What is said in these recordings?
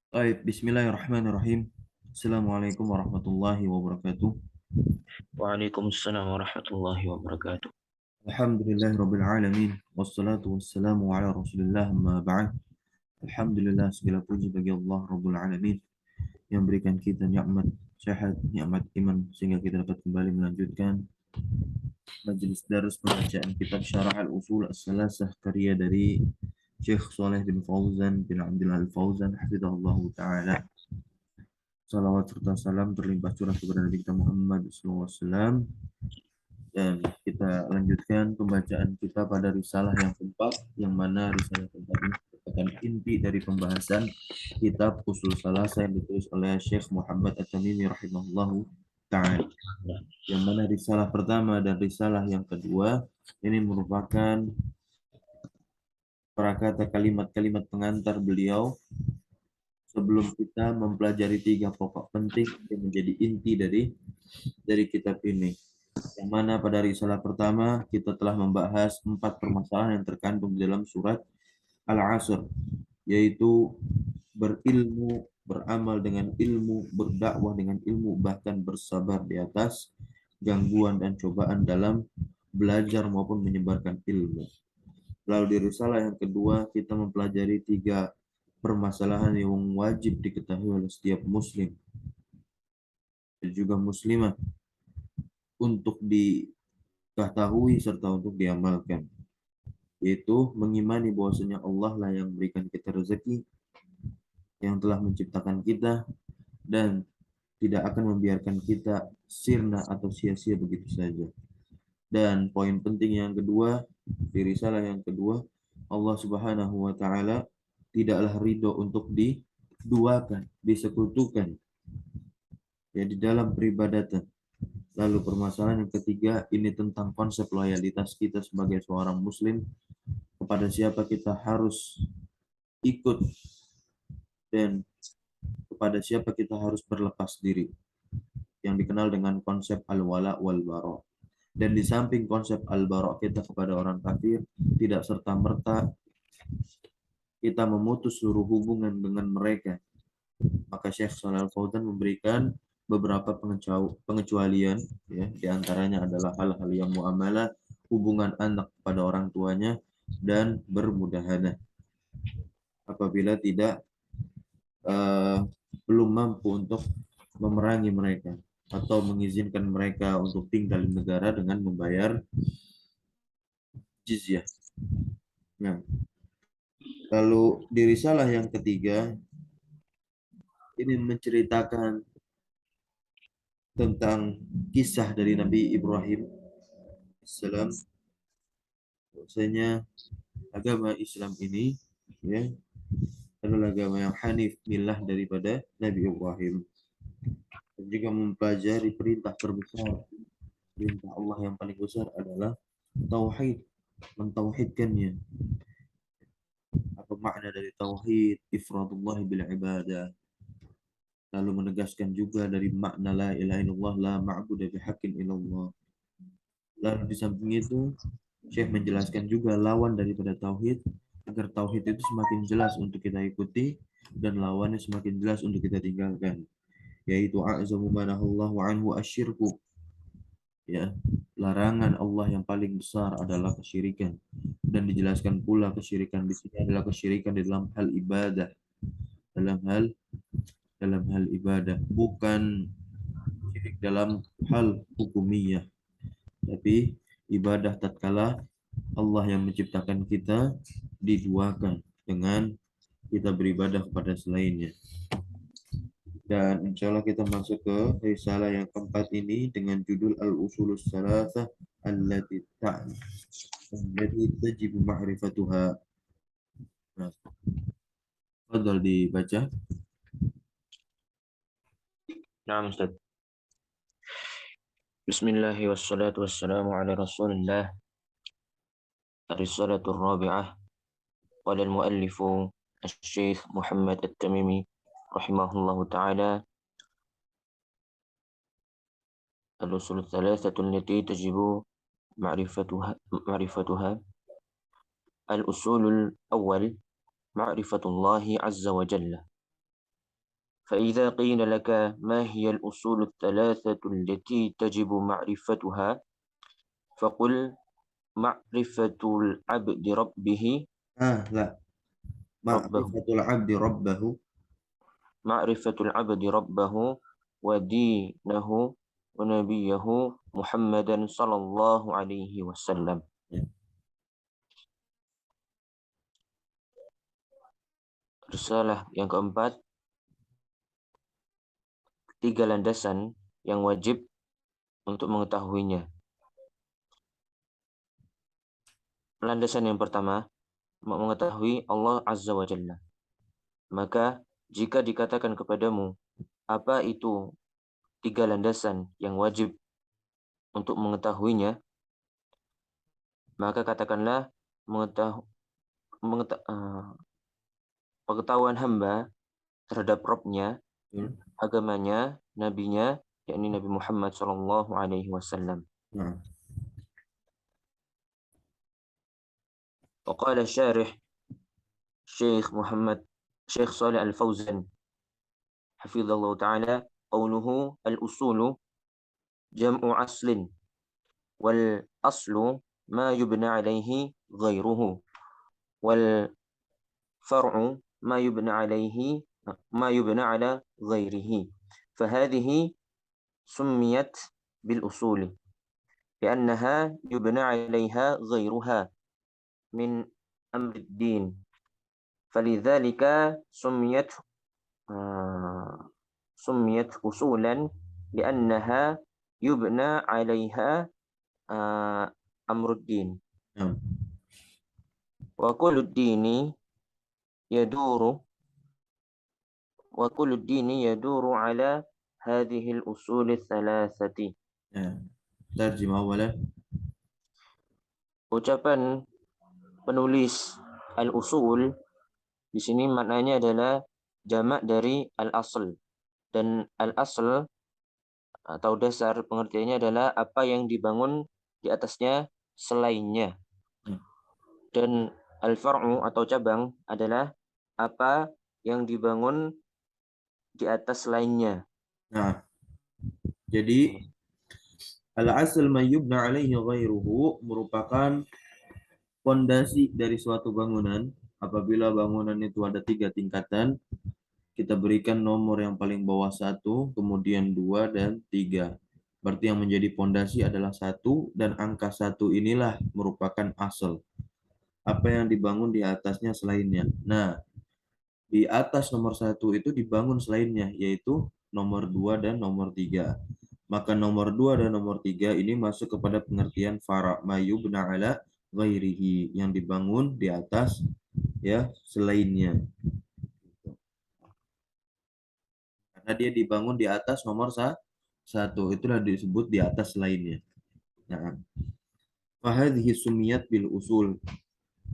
Baik, bismillahirrahmanirrahim. Assalamualaikum warahmatullahi wabarakatuh. Waalaikumsalam warahmatullahi wabarakatuh. Alhamdulillahirabbil alamin wassalatu wassalamu ala Rasulillah amma ba'd. Alhamdulillah segala puji bagi Allah Rabbul Alamin yang berikan kita nikmat sehat, nikmat iman sehingga kita dapat kembali melanjutkan majelis darus pembacaan kitab Syarah Al-Usul As-Salasah karya dari Syekh Saleh bin Fauzan bin Abdullah Al-Fauzan hafizahullah taala. Salawat serta salam terlimpah curah kepada Nabi kita Muhammad SAW. Dan kita lanjutkan pembacaan kita pada risalah yang keempat, yang mana risalah keempat ini merupakan inti dari pembahasan kitab Usul Salasah yang ditulis oleh Syekh Muhammad At-Tamimi rahimahullahu ta'ala. Yang mana risalah pertama dan risalah yang kedua ini merupakan prakata kalimat-kalimat pengantar beliau sebelum kita mempelajari tiga pokok penting yang menjadi inti dari kitab ini. Yang mana pada risalah pertama kita telah membahas 4 permasalahan yang terkandung di dalam surat Al-Asr, yaitu berilmu, beramal dengan ilmu, berdakwah dengan ilmu, bahkan bersabar di atas gangguan dan cobaan dalam belajar maupun menyebarkan ilmu. Lalu di risalah yang kedua kita mempelajari 3 permasalahan yang wajib diketahui oleh setiap muslim dan juga muslimah untuk diketahui serta untuk diamalkan, yaitu mengimani bahwasanya Allah lah yang memberikan kita rezeki, yang telah menciptakan kita dan tidak akan membiarkan kita sirna atau sia-sia begitu saja. Dan poin penting yang kedua, di risalah yang kedua, Allah Subhanahu wa taala tidaklah ridho untuk diduakan, disekutukan ya di dalam peribadatan. Lalu permasalahan yang ketiga ini tentang konsep loyalitas kita sebagai seorang muslim, kepada siapa kita harus ikut dan kepada siapa kita harus berlepas diri, yang dikenal dengan konsep al-wala wal bara. Dan di samping konsep al-bara kita kepada orang kafir, tidak serta-merta kita memutus seluruh hubungan dengan mereka. Maka Syekh Shalal Fauzan memberikan beberapa pengecualian, ya, diantaranya adalah hal-hal yang muamalah, hubungan anak pada orang tuanya, dan bermudahanah apabila tidak belum mampu untuk memerangi mereka atau mengizinkan mereka untuk tinggal di negara dengan membayar jizyah. Nah, lalu di risalah yang ketiga ini menceritakan tentang kisah dari Nabi Ibrahim salam, bahwasanya agama Islam ini ya adalah agama yang hanif, milah daripada Nabi Ibrahim. Dan juga mempelajari perintah terbesar, perintah Allah yang paling besar adalah tauhid, mentauhidkannya. Apa makna dari tauhid? Ifradullah bil ibadah. Lalu menegaskan juga dari makna la ilaha illallah, la ma'budu bihaqqin illallah. Lalu di samping itu Syekh menjelaskan juga lawan daripada tauhid, agar tauhid itu semakin jelas untuk kita ikuti dan lawannya semakin jelas untuk kita tinggalkan, yaitu a'zamu ma nahallahu anhu asyirku, ya, larangan Allah yang paling besar adalah kesyirikan. Dan dijelaskan pula kesyirikan di sini adalah kesyirikan di dalam hal ibadah, dalam hal ibadah, bukan syirik dalam hal hukumiyah, tapi ibadah tatkala Allah yang menciptakan kita diduakan dengan kita beribadah kepada selainnya. Dan insya Allah kita masuk ke risalah yang keempat ini dengan judul Al-Usulus Salasah allati tajibu ma'rifatuha. Nah, fadhal dibaca. Naam Ustaz. Bismillah wassalatu wassalamu ala Rasulillah. Ar-Risalatul Rabi'ah. Qala al-muallifu Asy-Syaikh Muhammad At-Tamimi rahimahullahu taala al-usul thalathatu allati tajibu ma'rifatuha. Al-usulul awwal ma'rifatullahi azza wa jalla. فإذا قيل لك ما هي الأصول الثلاثة التي تجب معرفتها فقل معرفة العبد ربه لا. ربه Ma'rifatul abdi rabbahu. معرفة العبد ربه ودينه ونبيه محمدا صلى الله عليه وسلم. Ya. Risalah yang keempat, tiga landasan yang wajib untuk mengetahuinya. Landasan yang pertama, mengetahui Allah Azza wa Jalla. Maka jika dikatakan kepadamu, apa itu tiga landasan yang wajib untuk mengetahuinya, maka katakanlah pengetahuan hamba terhadap Rabb-nya, agamanya, nabinya, yakni Nabi Muhammad sallallahu alaihi wasallam. Nah. وقال الشارح شيخ صالح الفوزان حفظه الله تعالى قوله الأصول جمع أصل والأصل ما يبنى عليه غيره والفرع ما يبنى على غيره فهذه سميت بالأصول لأنها يبنى عليها غيرها من أمر الدين فلذلك سميت أصولا لأنها يبنى عليها أمر الدين. وكل الدين يدور على هذه الأصول الثلاثة. Terjemah awalnya. Ucapan penulis al-usul di sini maknanya adalah jamak dari al-asl, dan al-asl atau dasar pengertiannya adalah apa yang dibangun di atasnya selainnya. Dan al-far'u atau cabang adalah apa yang dibangun di atas lainnya. Nah, jadi al-asl ma yubna alaihi ghairuhu merupakan fondasi dari suatu bangunan. Apabila bangunan itu ada 3 tingkatan, kita berikan nomor yang paling bawah 1, kemudian 2 dan 3. Berarti yang menjadi fondasi adalah 1, dan angka 1 inilah merupakan asal. Apa yang dibangun di atasnya selainnya. Nah, di atas nomor 1 itu dibangun selainnya, yaitu nomor 2 dan nomor 3. Maka nomor 2 dan nomor 3 ini masuk kepada pengertian fara' mayubna ala ghairihi, yang dibangun di atas ya selainnya. Karena dia dibangun di atas nomor 1, itulah disebut di atas selainnya. Nah, fahadhihi sumiyat bil usul.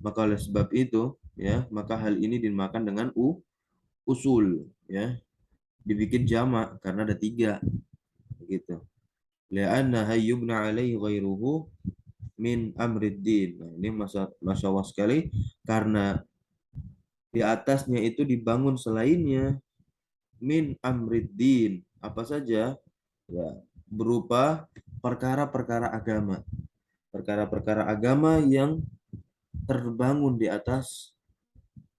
Maka oleh sebab itu ya, maka hal ini dinamakan dengan usul ya. Dibikin jamak karena ada 3 begitu. Li'anna hayyubna alaihi ghairuhu min amriddin. Nah, ini masya Allah sekali, karena di atasnya itu dibangun selainnya min amriddin, apa saja ya, berupa perkara-perkara agama. Perkara-perkara agama yang terbangun di atas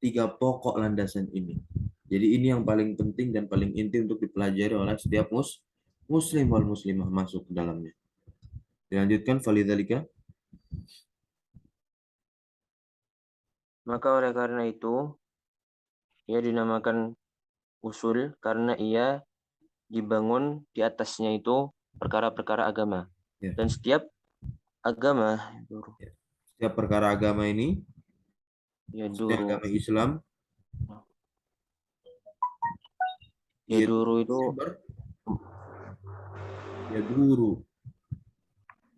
3 pokok landasan ini. Jadi ini yang paling penting dan paling inti untuk dipelajari oleh setiap muslim wal muslimah masuk ke dalamnya. Dilanjutkan falidzalika. Maka oleh karena itu ia dinamakan usul karena ia dibangun di atasnya itu perkara-perkara agama. Ya. Dan setiap agama, setiap perkara agama ini, yaduru, agama Islam, yaduru itu yaduru,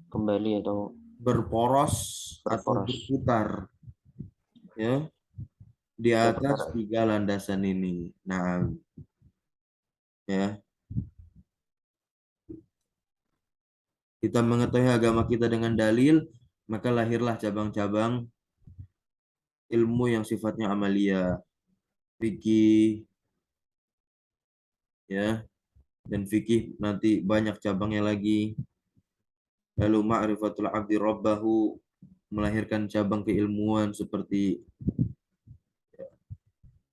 kembali atau berporos atau berputar ya di atas 3 landasan ini. Nah, ya. Kita mengetahui agama kita dengan dalil, maka lahirlah cabang-cabang ilmu yang sifatnya amalia, fikih, ya. Dan fikih nanti banyak cabangnya lagi. Lalu ma'rifatul abdi rabbahu melahirkan cabang keilmuan seperti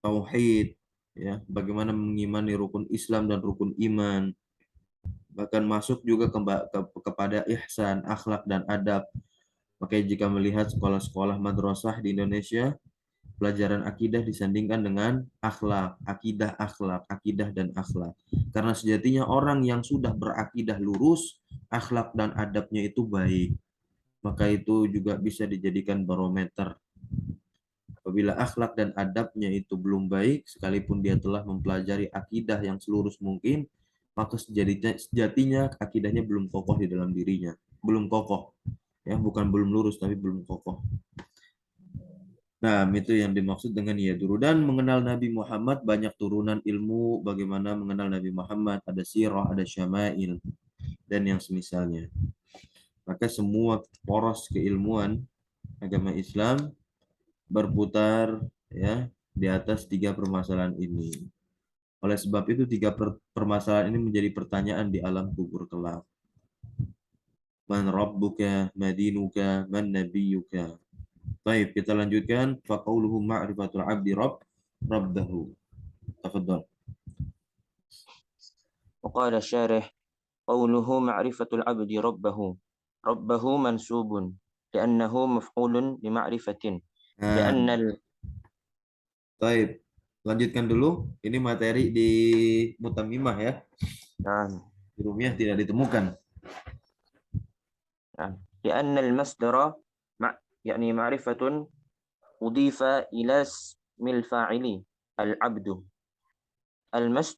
tauhid, ya, bagaimana mengimani rukun Islam dan rukun iman, bahkan masuk juga kepada ihsan, akhlak dan adab. Makanya jika melihat sekolah-sekolah madrasah di Indonesia, pelajaran akidah disandingkan dengan akidah dan akhlak. Karena sejatinya orang yang sudah berakidah lurus, akhlak dan adabnya itu baik, maka itu juga bisa dijadikan barometer. Apabila akhlak dan adabnya itu belum baik, sekalipun dia telah mempelajari akidah yang selurus mungkin, maka sejatinya akidahnya belum kokoh di dalam dirinya. Belum kokoh. Ya, bukan belum lurus, tapi belum kokoh. Nah, itu yang dimaksud dengan yaduru. Dan mengenal Nabi Muhammad, banyak turunan ilmu bagaimana mengenal Nabi Muhammad. Ada sirah, ada syama'il, dan yang semisalnya. Maka semua poros keilmuan agama Islam berputar, ya, di atas tiga permasalahan ini. Oleh sebab itu tiga permasalahan ini menjadi pertanyaan di alam kubur kelak. Man rabbuka, madinuka, man nabiyuka. Baik, kita lanjutkan. Faqauluhu ma'rifatul abdi rabbahu. Tafadhal. وقال الشارح قوله معرفة العبد ربه ربه منسوب لأنه مفعول بمعرفة Nah, لأن baik. Lanjutkan dulu. Ini materi di Mutamimah ya. نعم Di Rumiyah tidak ditemukan. نعم لأن المصدر يعني معرفة أضيف إلى اسم الفاعل العبد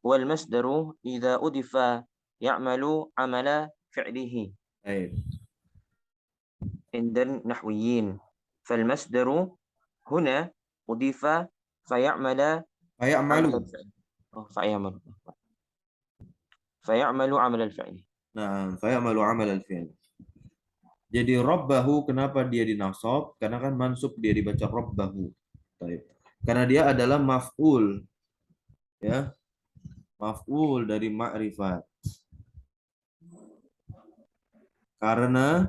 والمصدر إذا أضيف يعمل عمل فعله Baik. عند النحويين فالمصدر هنا أضيف فيعمل عمل Fayamalu. الفعل فيعمل عمل الفعل. Nah, fayamalu amal al-fi'l. Jadi rabbahu kenapa dia dinasab? Karena kan mansub dia dibaca rabbahu. Baik. Karena dia adalah maf'ul, ya. Maf'ul dari ma'rifat. Karena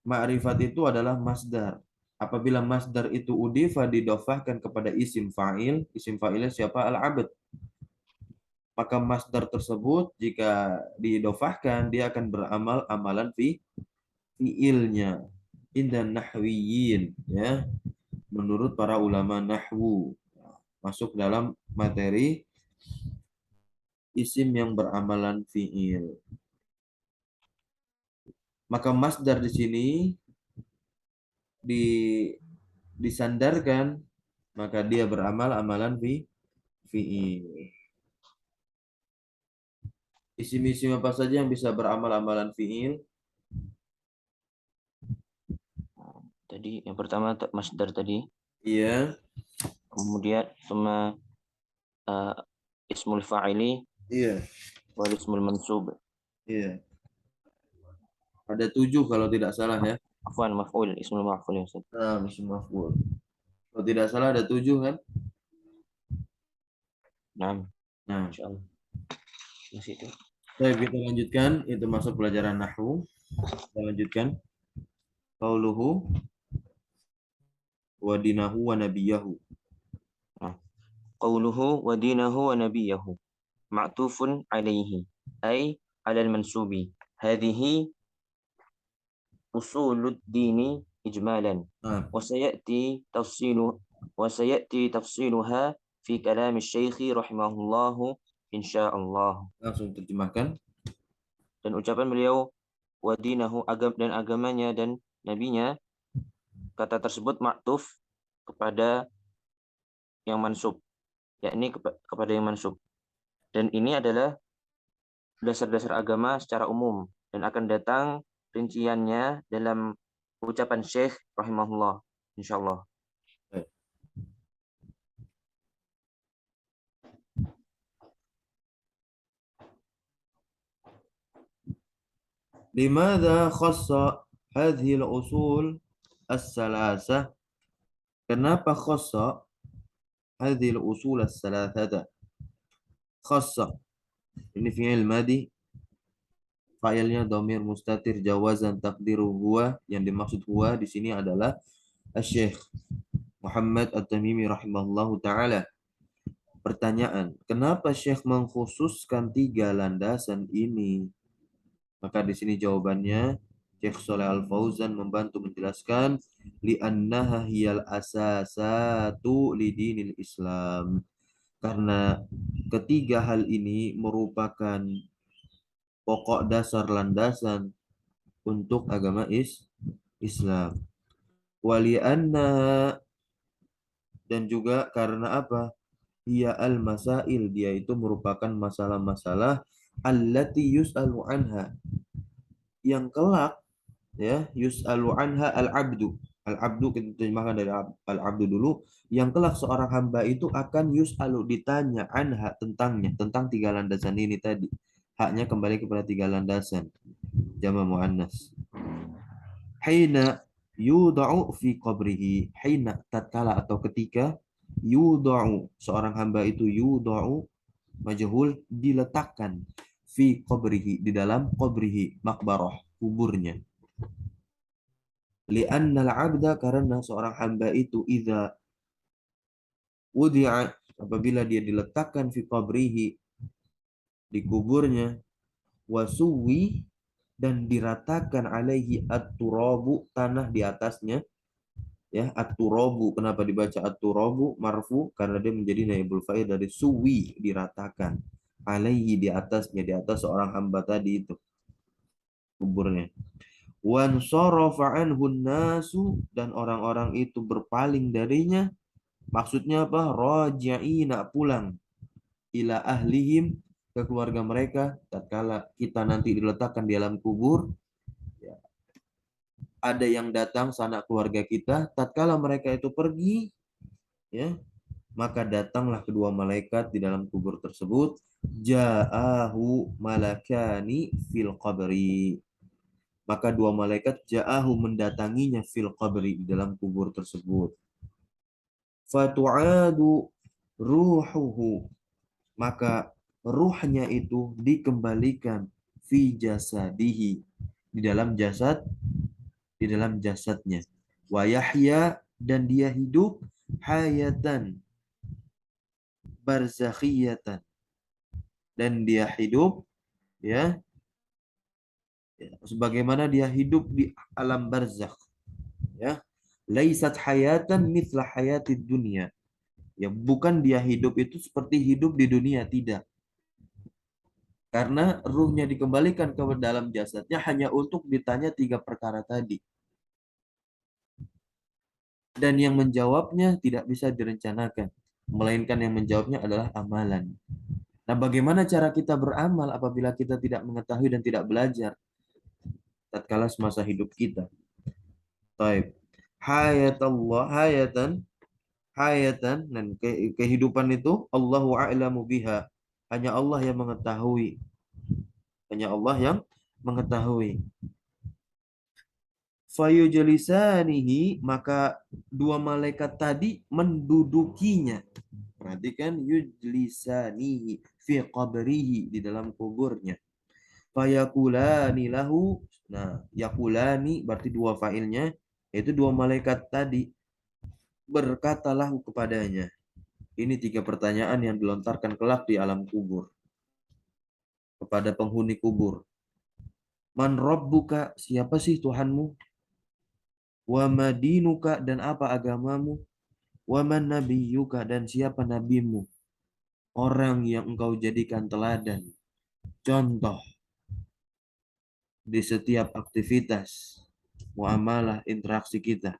ma'rifat itu adalah masdar. Apabila masdar itu udifa didofahkan kepada isim fa'ilnya siapa? Al-abd. Maka masdar tersebut jika didofahkan dia akan beramal amalan fi'ilnya. Indan nahwiyin, ya. Menurut para ulama nahwu. Masuk dalam materi isim yang beramalan fi'il. Maka masdar di sini di disandarkan, maka dia beramal amalan fi'il. Isim-isim apa saja yang bisa beramal amalan fi'il? Tadi yang pertama masdar tadi, Iya, kemudian sama ismul fa'ili iya, wal ismul mansub. iya. Ada 7 kalau tidak salah ya. Afwan, maf'ul, ismul maf'ul ya Ustaz. Nah, isim maf'ul. Kalau tidak salah ada 7 kan? Naam, Nah, insyaallah. Masih itu. baik kita lanjutkan. Itu masuk pelajaran nahwu. Kita lanjutkan. Qauluhu wa dinahu wa nabiyahu. Nah, qauluhu wa dinahu wa nabiyahu ma'tufun alaihi ay alal mansubi. Hadhihi usulud dini ijmalan Nah, وسيأتي تفصيلها في كلام الشيخ رحمه الله إن شاء الله. langsung terjemahkan. Dan ucapan beliau wadinahu dan agamanya dan nabinya, kata tersebut maktuf kepada yang mansub, yakni kepada yang mansub. Dan ini adalah dasar-dasar agama secara umum dan akan datang rinciannya dalam ucapan Syekh rahimahullah insyaallah. Baik. Limadha khassa hadhihi al-usul as-salasah? Kenapa khassa hadhihi al-usul as-salasah? Khassa Ini fi'il madi, fa'ilnya dhamir mustatir jawazan takdiru huwa, yang dimaksud huwa di sini adalah Asy-Syaikh Muhammad At-Tamimi rahimahullahu taala. Pertanyaan, kenapa Syekh mengkhususkan tiga landasan ini? Maka di sini jawabannya, Syekh Shalih Al-Fauzan membantu menjelaskan, li'annaha hiyal asasatu lidinil Islam. Karena ketiga hal ini merupakan pokok dasar landasan untuk agama Islam. Wali'annaha, dan juga karena apa? Ia al-masail, dia itu merupakan masalah-masalah allati yus'alu anha, yang kelak ya yus'alu anha al-abdu. Al-abdu kita terjemahkan dari al-abdu dulu, yang kelak seorang hamba itu akan yus'alu, ditanya, anha, tentangnya, tentang tiga landasan ini tadi. Haknya kembali kepada tiga landasan, jama muannas. Hina yudau fi qabrihi, hina tatkala atau ketika, yudau seorang hamba itu, yudau majhul, diletakkan, fi qabrihi, di dalam qabrihi, makbarah, kuburnya. Li'annal abda, karena seorang hamba itu, idza wudi'a, apabila dia diletakkan fi qabrihi, di kuburnya, wasuwi, dan diratakan alaihi at-turabu, tanah di atasnya, ya at-turabu. Kenapa dibaca at-turabu marfu? Karena dia menjadi naibul fa'il dari suwi, diratakan, alaihi, di atasnya, di atas seorang hamba tadi itu kuburnya. Wan sarafa anhu nasu, dan orang-orang itu berpaling darinya. Maksudnya apa? Raji'ina, pulang, ila ahlihim, ke keluarga mereka. Tatkala kita nanti diletakkan di alam kubur, ya, ada yang datang sanak keluarga kita. Tatkala mereka itu pergi, ya, maka datanglah kedua malaikat di dalam kubur tersebut. Ja'ahu malakani fil qabri, maka dua malaikat ja'ahu, mendatanginya, fil qabri, di dalam kubur tersebut. Fatu'adu ruhuhu, maka ruhnya itu dikembalikan, fi jasadihi, di dalam jasadnya. Wa yahya, dan dia hidup, hayatan barzakhiyatan, dan dia hidup, ya, sebagaimana dia hidup di alam barzakh, ya. Laisat hayatan mithla hayatid dunya, ya, bukan dia hidup itu seperti hidup di dunia, tidak. Karena ruhnya dikembalikan ke dalam jasadnya hanya untuk ditanya tiga perkara tadi. Dan yang menjawabnya tidak bisa direncanakan, melainkan yang menjawabnya adalah amalan. Nah, bagaimana cara kita beramal apabila kita tidak mengetahui dan tidak belajar tatkala semasa hidup kita? Taib. Hayatullah, hayatan, dan kehidupan itu, Allahu a'lamu biha, hanya Allah yang mengetahui, hanya Allah yang mengetahui. Fayujlisanihi, maka dua malaikat tadi mendudukinya. Perhatikan, yujlisanihi fi qabrihi, di dalam kuburnya. Fayakulani lahu, nah, yakulani berarti dua fa'ilnya, yaitu dua malaikat tadi berkatalah kepadanya. Ini tiga pertanyaan yang dilontarkan kelak di alam kubur kepada penghuni kubur. Man rabbuka, siapa sih Tuhanmu? Wa madinuka, dan apa agamamu? Wa man nabiyyuka, dan siapa nabimu? Orang yang engkau jadikan teladan, contoh di setiap aktivitas, muamalah, interaksi kita.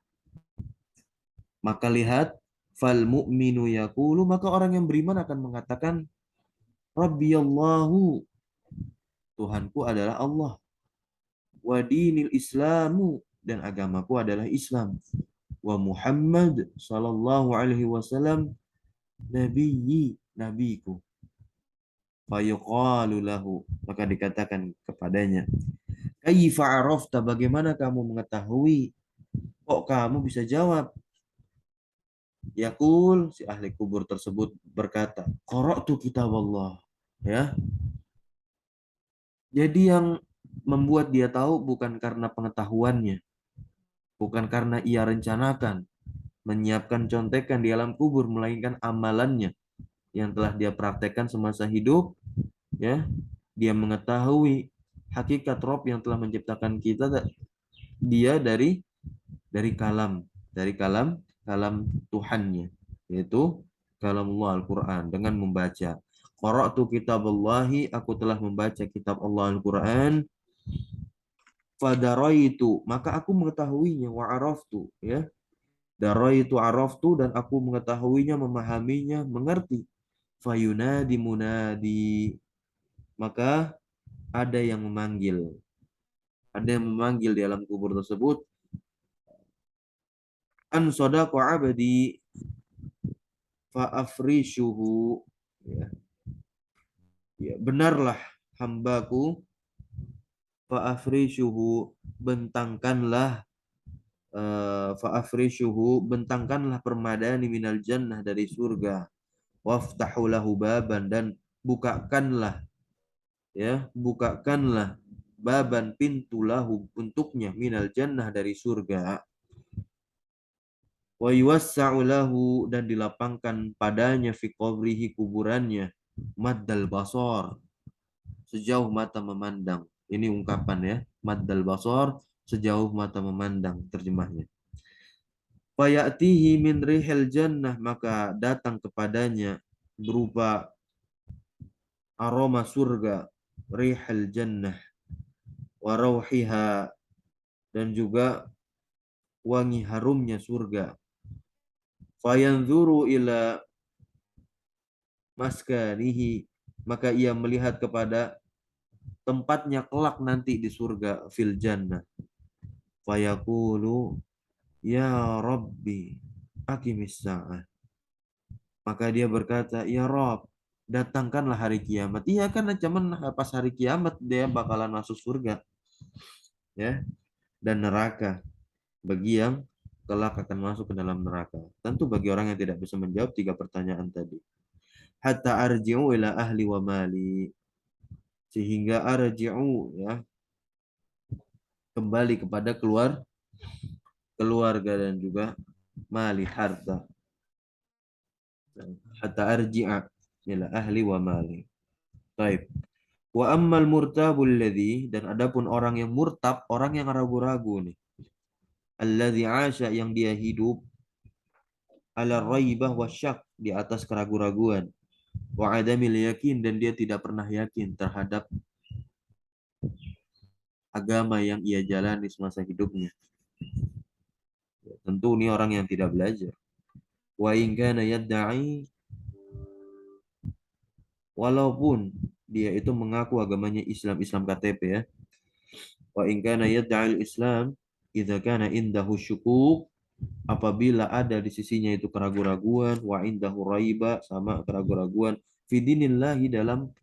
Maka lihat, fal mu'minu yaqulu, maka orang yang beriman akan mengatakan, Rabbiyallahu, Tuhanku adalah Allah. Wa dinil islamu, dan agamaku adalah Islam. Wa Muhammad sallallahu alaihi wasallam nabiyyi, nabiku. Fayuqalu lahu, maka dikatakan kepadanya, kaifa arafta, bagaimana kamu mengetahui? Kok kamu bisa jawab? Yaqul, si ahli kubur tersebut berkata, qara'tu kitab Allah, ya, Jadi yang membuat dia tahu bukan karena pengetahuannya, bukan karena ia rencanakan menyiapkan contekan di alam kubur, melainkan amalannya yang telah dia praktekkan semasa hidup, ya. Dia mengetahui hakikat Rob yang telah menciptakan kita, dia dari kalam, kalam Tuhannya, yaitu kalamullah Al-Quran, dengan membaca. Qara'tu kitaballahi, aku telah membaca kitab Allah Al-Quran. Fadaraitu, maka aku mengetahuinya. Wa araftu, ya. Daraitu araftu, dan aku mengetahuinya, memahaminya, mengerti. Fayunadi munadi, maka ada yang memanggil. Ada yang memanggil di alam kubur tersebut. An sadaqa abdi fa'afrishuhu. Ya, ya, benarlah hambaku, fa'afrishuhu, bentangkanlah, fa'afrishuhu, bentangkanlah permadani minal jannah, dari surga. Waftahu lahu baban, dan bukakanlah, ya, bukakanlah baban, pintu, lahu, untuknya, minal jannah, dari surga. Wa yuwassa'u lahu, dan dilapangkan padanya, fi qabrihi, kuburannya, maddal basar, sejauh mata memandang. Ini ungkapan, ya, maddal basar, sejauh mata memandang, terjemahnya. Fayatihi min rihil jannah, maka datang kepadanya berupa aroma surga, rihil jannah, wa rauhiha, dan juga wangi harumnya surga. Fayanzuru ila maskanihi, maka ia melihat kepada tempatnya kelak nanti di surga, fil jannah. Fayaqulu ya Rabbi aqimis sa'ah, maka dia berkata, ya Rob, datangkanlah hari kiamat. Iya kan, cuman pas hari kiamat dia bakalan masuk surga, ya, dan neraka bagi yang kelak akan masuk ke dalam neraka. Tentu bagi orang yang tidak bisa menjawab tiga pertanyaan tadi. Hatta arji'u ila ahli wa mali, sehingga arji'u, ya, kembali kepada keluarga dan juga mali, harta. Hatta arji'a ila ahli wa mali. Baik. Wa ammal murtabul ladzi, dan adapun orang yang murtab, orang yang ragu-ragu nih. Alladzi 'asha, yang dia hidup, ala raibah wasyak, di atas keraguan-raguan, wa adamil yakin, dan dia tidak pernah yakin terhadap agama yang ia jalani semasa hidupnya. Tentu ini orang yang tidak belajar. Wa in kana yadda'i, walaupun dia itu mengaku agamanya Islam, Islam KTP, ya. Wa in kana yad'al Islam idza kana indahu syukuk, apabila ada di sisinya itu keraguan-raguan, wa indahu raiba, sama keraguan-raguan, fi dinillahi, dalam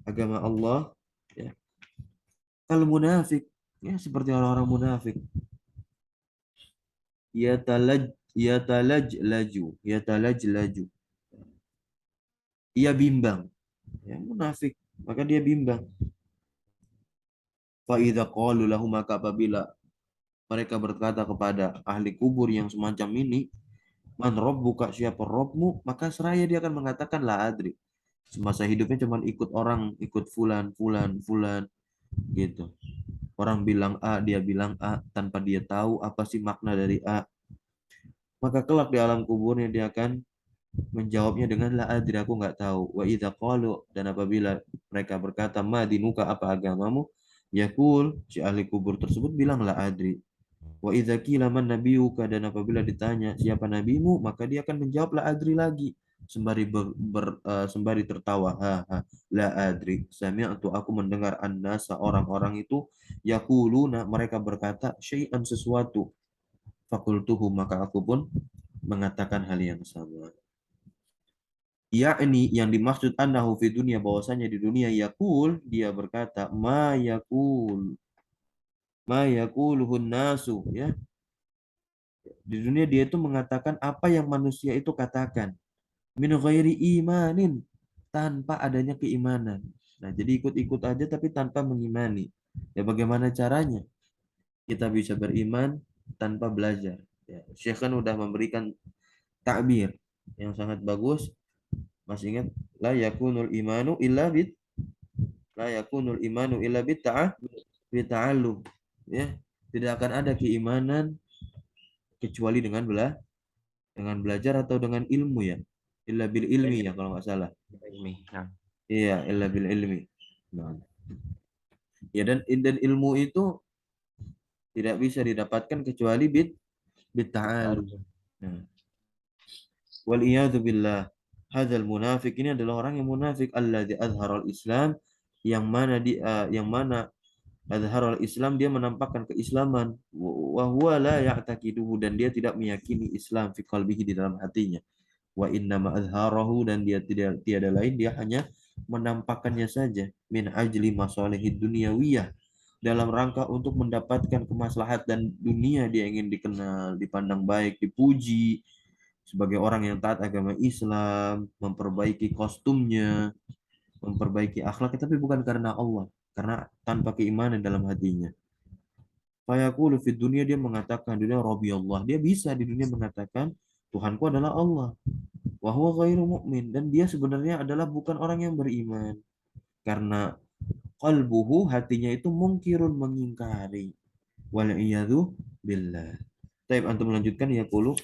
agama Allah, ya. Kalau munafik, ya, seperti orang-orang munafik. Yatalaj laju, ia bimbang, ya, munafik, maka dia bimbang. Fa idza qalu lahu, maka apabila mereka berkata kepada ahli kubur yang semacam ini, man rabbuka, siapa Robmu, maka seraya dia akan mengatakan la adri. Semasa hidupnya cuma ikut orang, ikut fulan, fulan, fulan, gitu. Orang bilang A, dia bilang A, tanpa dia tahu apa sih makna dari A. Maka kelak di alam kuburnya dia akan menjawabnya dengan la adri, aku nggak tahu. Wa idza qalu, dan apabila mereka berkata ma dinuka, apa agamamu, yakul, si ahli kubur tersebut bilang la adri. Wa idza qila man nabiyuka, dan apabila ditanya siapa nabimu, maka dia akan menjawab la adri lagi, sembari tertawa, ha ha, la adri sami'tu, aku mendengar, annasa, orang-orang itu, yaquluna, mereka berkata, syai'an, sesuatu, fakultuhu, maka aku pun mengatakan hal yang sama. Yakni, yang dimaksud annahu fi dunia, bahwasanya di dunia, yakul, dia berkata, ma yakuluhun nasu, ya, di dunia dia itu mengatakan apa yang manusia itu katakan, min ghairi imanin, tanpa adanya keimanan. Nah, jadi ikut-ikut aja tapi tanpa mengimani. Ya bagaimana caranya? Kita bisa beriman tanpa belajar. Ya, Syekh kan udah memberikan takbir yang sangat bagus. Masih ingat? La yakunul imanu illa bit la yakunul imanu illa bita'allum. Ya, tidak akan ada keimanan kecuali dengan belajar atau dengan ilmu ya. Illa bil ilmi ya kalau nggak salah. Ilmi. Nah, Iya, illa bil ilmi. Nah, ya dan ilmu itu tidak bisa didapatkan kecuali bit ta'allum. ta'allum. Nah, wal iyadu billah. Hadzal munafik ini adalah orang yang munafik alladzi azharal Islam yang mana azharal Islam dia menampakkan keislaman wa huwa la ya'taqiduhu dan dia tidak meyakini Islam fi qalbihi di dalam hatinya. Wa innama azharahu dan dia tidak tiada lain dia hanya menampakkannya saja min ajli masalihid dunyawiyah dalam rangka untuk mendapatkan kemaslahatan dunia dia ingin dikenal, dipandang baik, dipuji sebagai orang yang taat agama Islam, memperbaiki kostumnya, memperbaiki akhlaknya, tapi bukan karena Allah, karena tanpa keimanan dalam hatinya. Fayaqulu fid dunia dia mengatakan dunia Rabbi Allah. Dia bisa di dunia mengatakan Tuhanku adalah Allah. Wa huwa ghairu mu'min dan dia sebenarnya adalah bukan orang yang beriman. Karena qalbuhu hatinya itu mungkirun mengingkari. Wal iyadu billah. Taib antum melanjutkan ya qulu.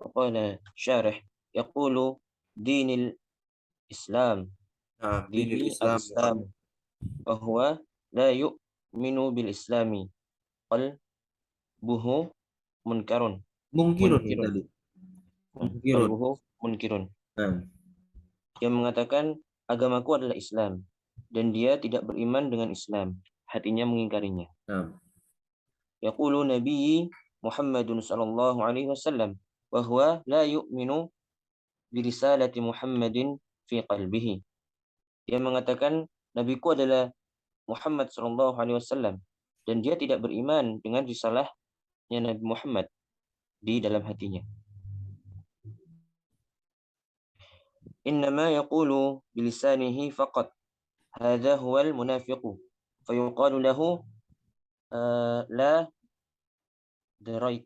وقال شارح يقول دين الإسلام Nah, dinil دين Islam ya. الإسلام وهو لا يؤمن بالإسلام قلبه منكر Mungkirun ya منكر tadi. Mungkirun. قلبه منكر Nah, yang mengatakan agamaku adalah Islam dan dia tidak beriman dengan Islam, hatinya mengingkarinya. nah. Yaqulu Nabi Muhammadun sallallahu alaihi wasallam wa huwa la yu'minu bi risalati Muhammadin fi qalbihi. Dia mengatakan nabiku adalah Muhammad sallallahu alaihi wasallam dan dia tidak beriman dengan risalahnya Nabi Muhammad di dalam hatinya. Innama yaqulu bilisanihi faqat. Hadha huwal munafiqu. Fayuqalu lahu la darait.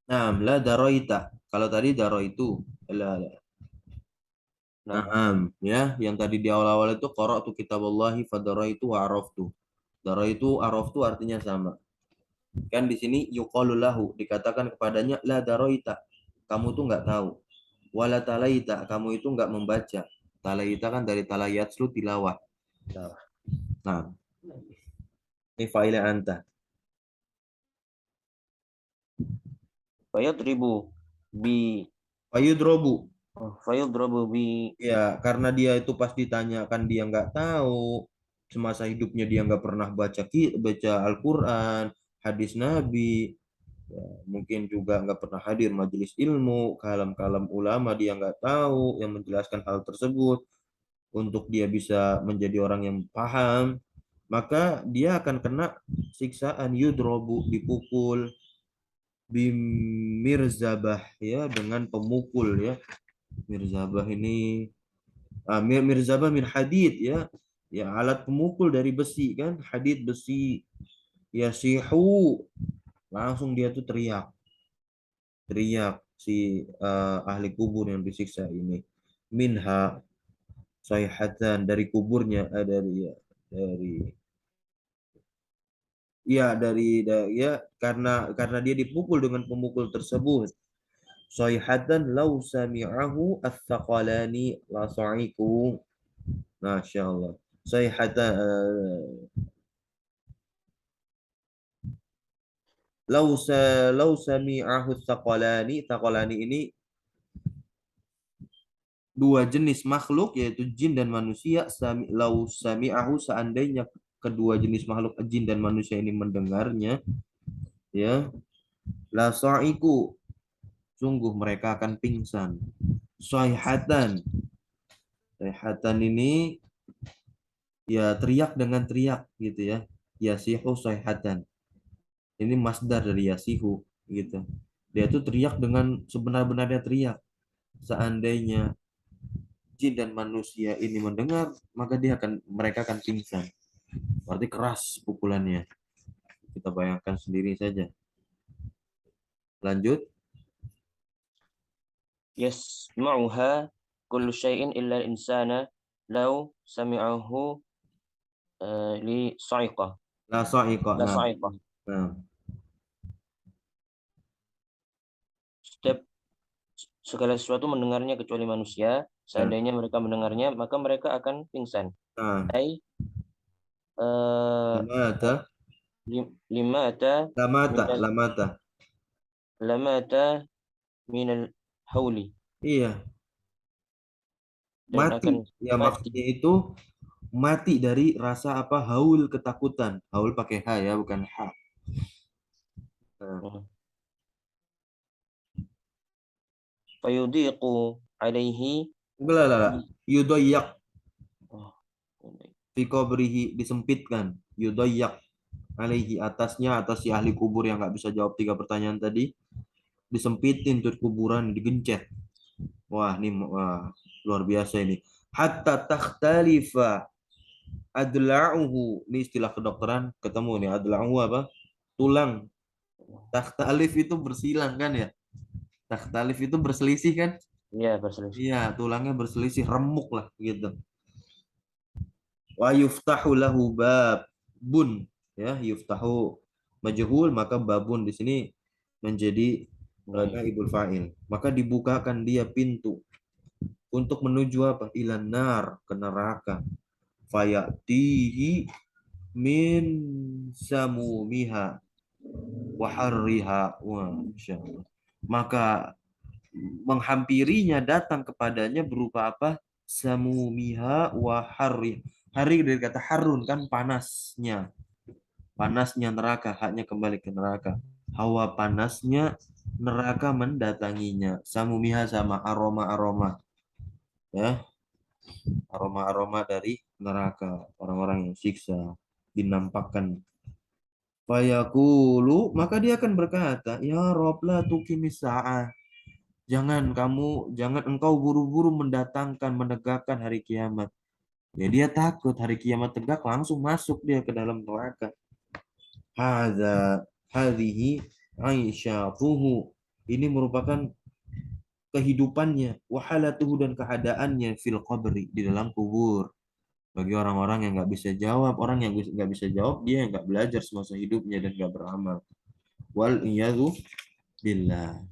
Nah, la daroita. Kalau tadi daroitu. La. Nah, Naam, ya, yang tadi di awal-awal itu qara'tu kitaballahi fadaraitu wa araftu. Daraitu araftu artinya sama. Kan di sini yuqalu lahu dikatakan kepadanya la daroita. Kamu tuh nggak tahu. Wala talaita, kamu itu nggak membaca. Talaita kan dari talayatslu tilawah. Nah, ini fa'ila anta. fayadribu bi Fayudrobu. fayadribu bi Ya, karena dia itu pas ditanyakan dia nggak tahu, semasa hidupnya dia nggak pernah baca Al-Quran, hadis Nabi, ya, mungkin juga nggak pernah hadir majelis ilmu, kalam-kalam ulama dia nggak tahu yang menjelaskan hal tersebut untuk dia bisa menjadi orang yang paham, maka dia akan kena siksaan yudrobu dipukul bimirzabah ya dengan pemukul ya. Mirzabah ini mirzabah min hadid ya. Ya alat pemukul dari besi kan, hadid besi. Ya sihu langsung dia tuh teriak. Teriak si ahli kubur yang disiksa ini. Minha sayhatan dari kuburnya dari ya karena dia dipukul dengan pemukul tersebut. Sayhatan law sami'ahu ats-tsaqalani la sa'iku. Masya Allah. Sayhatan law sami'ahu ats-tsaqalani ini dua jenis makhluk yaitu jin dan manusia law sami'ahu seandainya kedua jenis makhluk jin dan manusia ini mendengarnya ya la sa'iku sungguh mereka akan pingsan. Sayhatan sayhatan ini ya teriak dengan teriak gitu ya. Yasihu sayhatan. Ini masdar dari yasihu gitu. Dia tuh teriak dengan sebenar-benarnya teriak. seandainya jin dan manusia ini mendengar, maka mereka akan pingsan. Berarti keras pukulannya. Kita bayangkan sendiri saja. Lanjut. Yasma'uha kullu syai'in illa al-insana law sami'ahu li sa'iqah. La sa'iqa. La Nah. sa'iqah. Nah. Setiap segala sesuatu mendengarnya kecuali manusia. Ya. Seandainya mereka mendengarnya, maka mereka akan pingsan. Nah. Ai eh, Lamata. lima ata Lamata. minal Lamata. lama ata minal hauli, Iya. dan Mati. akan Ya mati. maksudnya itu mati dari rasa apa? Haul ketakutan. Haul pakai H ya, bukan H. Nah. Fayudiqu alaihi Enggak lah. Yudoyak. oh, Fi qabrihi, disempitkan. Yudoyak. Alaihi, atasnya, atas si ahli kubur yang nggak bisa jawab 3 pertanyaan tadi. Disempitin tuh kuburan, digencet. Wah, ini wah, luar biasa ini. Hatta takhtalifa adla'uhu. Ini istilah kedokteran ketemu nih. Adla'uhu apa? Tulang. Takhtalif itu bersilang kan ya? Takhtalif itu berselisih kan? ya berselisih. Iya, tulangnya berselisih, remuk lah gitu. Wa yuftahu lahu babun, ya, yuftahu majhul, maka babun di sini menjadi naibul fa'il. Maka dibukakan dia pintu untuk menuju apa? Ilan nar, ke neraka. Fayatihi min samumiha wa harriha. Wah, insyaallah. Maka menghampirinya, datang kepadanya berupa apa? Samumiha wa harri. Hari dari kata harun kan panasnya. Panasnya neraka, haknya kembali ke neraka. Hawa panasnya neraka mendatanginya. Samumiha sama aroma-aroma. Ya, aroma-aroma dari neraka. Orang-orang yang siksa dinampakkan. Fayaqulu, maka dia akan berkata, ya Rob la tuqimis sa'ah. Jangan engkau buru-buru mendatangkan, menegakkan hari kiamat. Ya dia takut hari kiamat tegak, langsung masuk dia ke dalam neraka. Hadhihi aisyatuhu. Ini merupakan kehidupannya, wahalatuhu, dan keadaannya fil qabri, di dalam kubur. Bagi orang-orang yang nggak bisa jawab, orang yang nggak bisa jawab, dia yang nggak belajar semasa hidupnya dan nggak beramal. Wal iyadu billah.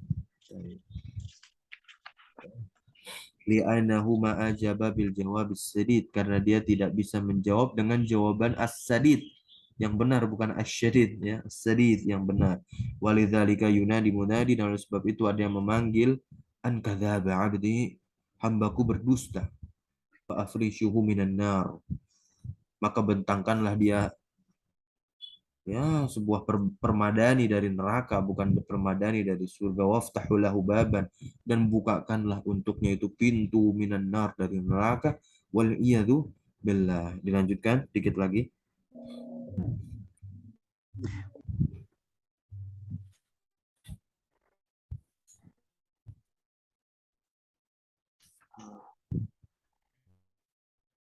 Li'anahu ma'ajaba bil jawab as-sadid, karena dia tidak bisa menjawab dengan jawaban as-sadid yang benar, bukan as-syadid ya, as-sadid yang benar. Walidzalika yunadi munadi, dan oleh sebab itu ada yang memanggil, an kadzaba 'abdi, hambaku berdusta, fa afrishuhu minan nar, maka bentangkanlah dia, ya, sebuah permadani dari neraka, bukan permadani dari surga. Waftahu lahu baban, dan bukakanlah untuknya itu pintu minan nar, dari neraka. Wal iyadu billah. Dilanjutkan dikit lagi.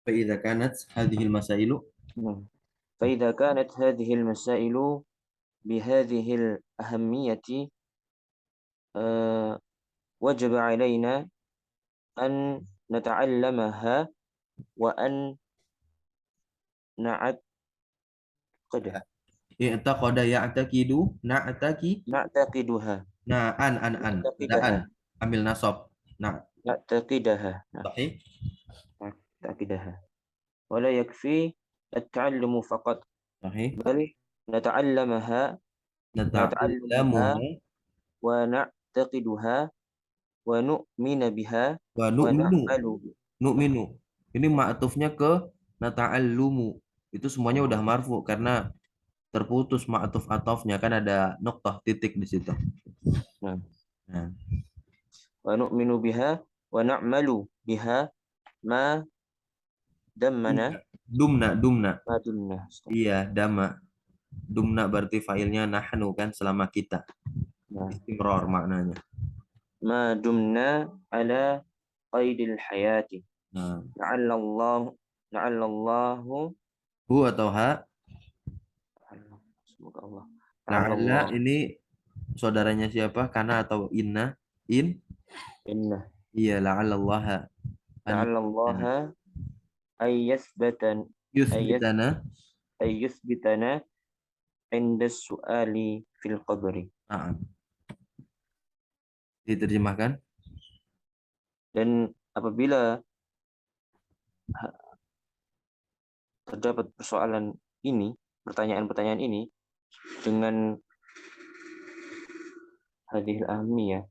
Fa idza kanat hadhihi al-masailu. فإذا كانت هذه المسائل بهذه الأهمية وجب علينا أن نتعلمها وأن نعتقدها I'taqada ya'taqidu, نعتقدها ada an, نعتقدها ambil nasab. Nah, نعتقدها sahih. نعتقدها ولا يكفي التعلم فقط Sahih. بل نتعلمها Nata'allamuha ونعتقدها ونؤمن بها wa nu'minu. ونعمل Nu'minu. Ini ma'tufnya ke nata'allumu. Itu semuanya udah marfu karena terputus ma'tuf atofnya, kan ada noktah titik di situ. نعم Nah, ونؤمن بها ونعمل بها ما دمنا dumna. ما دمنا Iya, dama. Dumna berarti failnya nahnu kan, selama kita. نعم Istimror maknanya. ma dumna ala qaidil hayati. Nah, La'allallahu la'allallahu hu atau ha? semoga Allah. La'alla La'allallah ini saudaranya siapa? Kana atau inna? In? inna Iya, la'allallaha an yuthbitana. la'allallaha ayyasbatan Yuthbitana. ayyusbitana inda su'ali fil qabri. Ah, diterjemahkan. Dan apabila terdapat persoalan ini, pertanyaan-pertanyaan ini dengan hadis ahmiyah,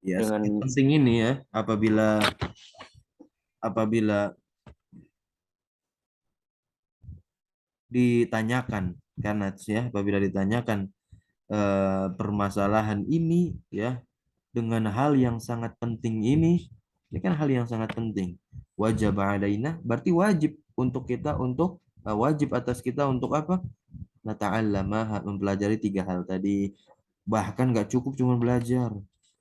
Ya, sangat dengan penting ini ya, apabila ditanyakan karena ya, apabila ditanyakan permasalahan ini ya dengan hal yang sangat penting ini kan hal yang sangat penting. Wajib alaina berarti wajib untuk kita untuk wajib atas kita untuk apa? Nata'allama mempelajari tiga hal tadi. Bahkan nggak cukup cuma belajar.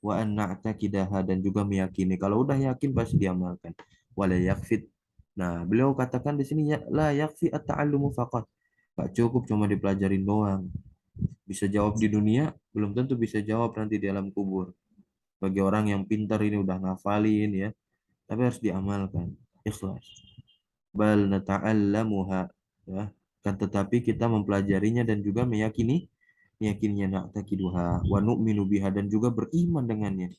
Wa an na'taqidaha dan juga meyakini. Kalau udah yakin pasti diamalkan. Wala yakfit. Nah, beliau katakan di sini ya la yakfi at-ta'allumu faqat. Nggak cukup cuma dipelajarin doang. Bisa jawab di dunia, belum tentu bisa jawab nanti di alam kubur. Bagi orang yang pintar ini udah ngafalin ya, tapi harus diamalkan. Ikhlas. Bal nata'allamuha ya. Kan tetapi kita mempelajarinya dan juga meyakininya na'taqiduha wa nu'minu biha dan juga beriman dengannya.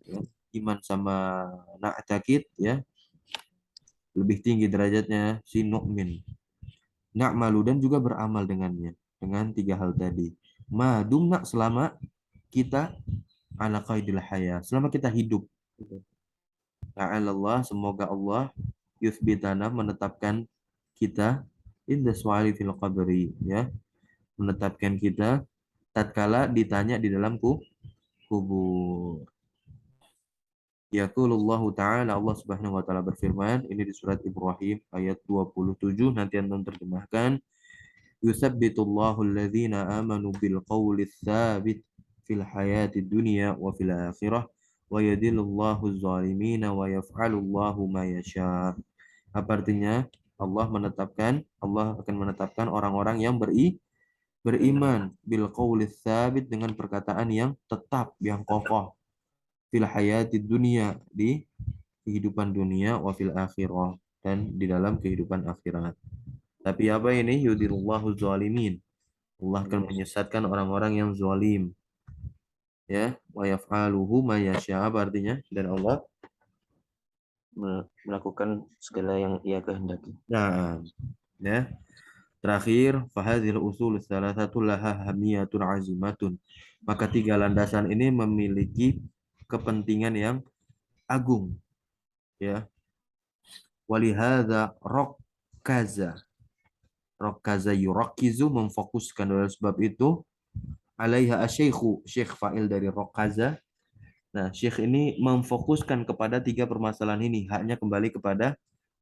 Ya. Iman sama na'taqid ya lebih tinggi derajatnya si nu'min. Na'malu dan juga beramal dengannya dengan tiga hal tadi. Ma dumna selama kita ala qaidil haya, selama kita hidup. Ta'ala semoga Allah yuthbitana menetapkan kita inda su'ali fil qabri ya, menetapkan kita tatkala ditanya di dalam kubur. Yaqulullahu ta'ala Allah Subhanahu wa taala berfirman ini di surat Ibrahim ayat 27 nanti antum terjemahkan yusabbitullahu alladhina amanu bil qawli tsabit fil hayati dunya wa fil akhirah wa yadillullahu zalimina wa yaf'alullahu ma yasha. Apa artinya? Allah akan menetapkan orang-orang yang beriman bil qawli tsabit dengan perkataan yang tetap, yang kokoh fil hayati dunia di kehidupan dunia wa fil akhirah dan di dalam kehidupan akhirat. Tapi apa ini? Yudillahu zalimin. Allah akan menyesatkan orang-orang yang zalim. Ya, wa yaf'aluhu ma yasha artinya dan Allah melakukan segala yang ia kehendaki. nah ya. Terakhir, fahadhil usul salah satu laha hamiyatun azimatun. Maka tiga landasan ini memiliki kepentingan yang agung. Ya, walihada rokkaza yurakkizu memfokuskan oleh sebab itu alaiha asyikhu syekh fa'il dari rokkaza. Nah, syekh ini memfokuskan kepada tiga permasalahan ini, haknya kembali kepada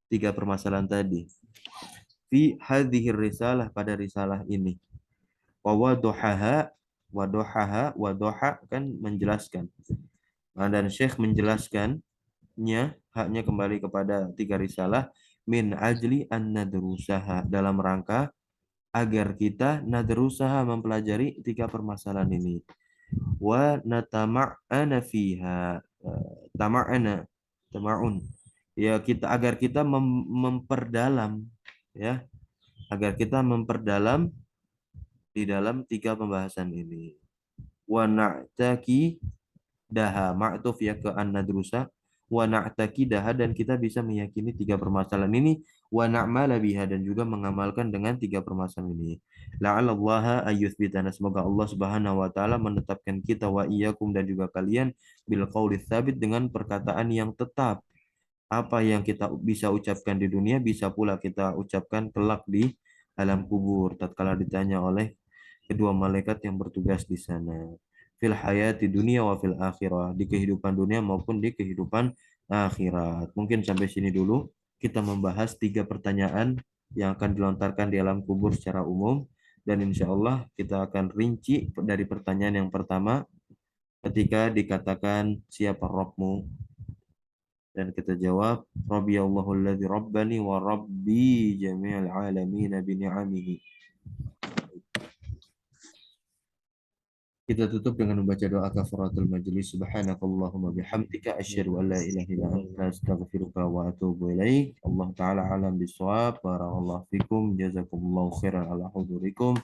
tiga permasalahan tadi. Fi hadhihi risalah pada risalah ini. Wa wadoha kan menjelaskan. Nah, dan syekh menjelaskannya haknya kembali kepada tiga risalah min ajli an nadrusaha dalam rangka agar kita nadrusaha mempelajari tiga permasalahan ini wa natama'ana fiha tama'ana tama'un ya kita agar kita memperdalam ya agar kita memperdalam di dalam tiga pembahasan ini wa na'taki daha ma'tuf ya ke an-nadrusa wa na'taki daha dan kita bisa meyakini tiga permasalahan ini wa na'mala biha dan juga mengamalkan dengan tiga permasalahan ini. La'allallaha ayyuthbitana semoga Allah Subhanahu wa taala menetapkan kita wa iyyakum dan juga kalian bil qauli tsabit dengan perkataan yang tetap. Apa yang kita bisa ucapkan di dunia bisa pula kita ucapkan kelak di alam kubur tatkala ditanya oleh kedua malaikat yang bertugas di sana fil hayati dunia wa fil akhirah di kehidupan dunia maupun di kehidupan akhirat. Mungkin sampai sini dulu kita membahas tiga pertanyaan yang akan dilontarkan di alam kubur secara umum dan insya Allah kita akan rinci dari pertanyaan yang pertama Ketika dikatakan siapa Rabbmu, dan kita jawab, Rabbi Allahu alladzi rabbani wa rabbi jami'al alamin bi ni'amihi. Kita tutup dengan membaca doa kafaratul majlis. Subhanakallahumma bihamdika asyhadu an la ilaha illa anta astaghfiruka wa atubu ilaik. Allah taala alam bisawab. Barakallahu fikum. Jazakumullahu khairan ala hudurikum.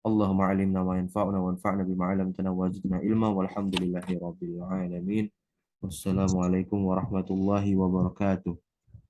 Allahumma alimna ma yanfa'una wanfa'na bima 'allamtana wa zidna ilma walhamdulillahi rabbil alamin. Wassalamualaikum warahmatullahi wabarakatuh.